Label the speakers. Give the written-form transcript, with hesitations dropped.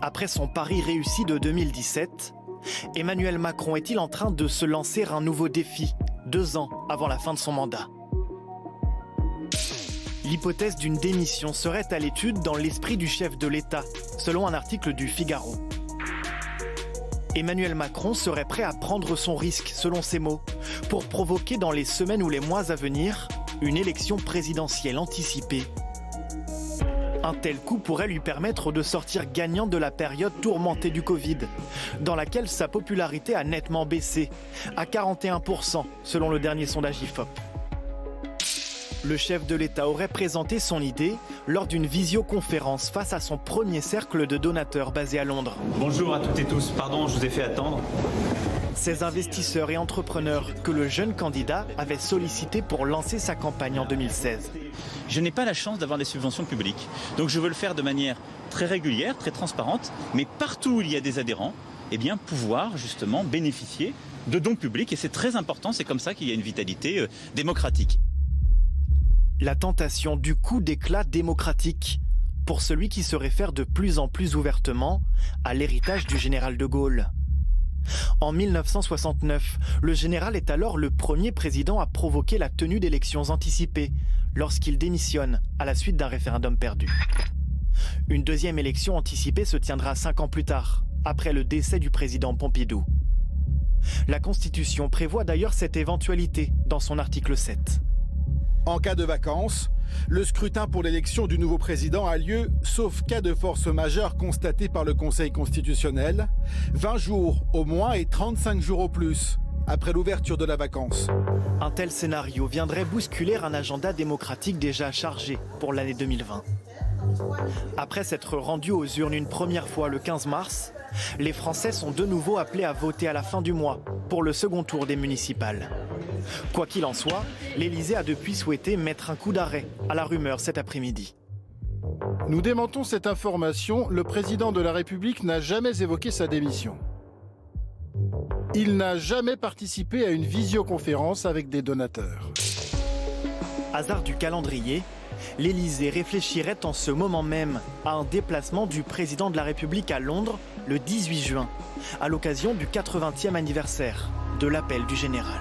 Speaker 1: Après son pari réussi de 2017, Emmanuel Macron est-il en train de se lancer un nouveau défi, 2 ans avant la fin de son mandat? L'hypothèse d'une démission serait à l'étude dans l'esprit du chef de l'État, selon un article du Figaro. Emmanuel Macron serait prêt à prendre son risque, selon ses mots, pour provoquer dans les semaines ou les mois à venir une élection présidentielle anticipée. Un tel coup pourrait lui permettre de sortir gagnant de la période tourmentée du Covid, dans laquelle sa popularité a nettement baissé, à 41% selon le dernier sondage IFOP. Le chef de l'État aurait présenté son idée lors d'une visioconférence face à son premier cercle de donateurs basé à Londres.
Speaker 2: Bonjour à toutes et tous, pardon, je vous ai fait attendre.
Speaker 1: Ces investisseurs et entrepreneurs que le jeune candidat avait sollicité pour lancer sa campagne en 2016.
Speaker 2: Je n'ai pas la chance d'avoir des subventions publiques, donc je veux le faire de manière très régulière, très transparente, mais partout où il y a des adhérents, eh bien pouvoir justement bénéficier de dons publics, et c'est très important, c'est comme ça qu'il y a une vitalité démocratique.
Speaker 1: La tentation du coup d'éclat démocratique pour celui qui se réfère de plus en plus ouvertement à l'héritage du général de Gaulle. En 1969, le général est alors le premier président à provoquer la tenue d'élections anticipées lorsqu'il démissionne à la suite d'un référendum perdu. Une deuxième élection anticipée se tiendra 5 ans plus tard, après le décès du président Pompidou. La Constitution prévoit d'ailleurs cette éventualité dans son article 7.
Speaker 3: En cas de vacances, le scrutin pour l'élection du nouveau président a lieu, sauf cas de force majeure constaté par le Conseil constitutionnel, 20 jours au moins et 35 jours au plus, après l'ouverture de la vacance.
Speaker 1: Un tel scénario viendrait bousculer un agenda démocratique déjà chargé pour l'année 2020. Après s'être rendus aux urnes une première fois le 15 mars, les Français sont de nouveau appelés à voter à la fin du mois pour le second tour des municipales. Quoi qu'il en soit, l'Élysée a depuis souhaité mettre un coup d'arrêt à la rumeur cet après-midi.
Speaker 4: Nous démentons cette information, le président de la République n'a jamais évoqué sa démission. Il n'a jamais participé à une visioconférence avec des donateurs.
Speaker 1: Hasard du calendrier, l'Élysée réfléchirait en ce moment même à un déplacement du président de la République à Londres le 18 juin, à l'occasion du 80e anniversaire de l'appel du général.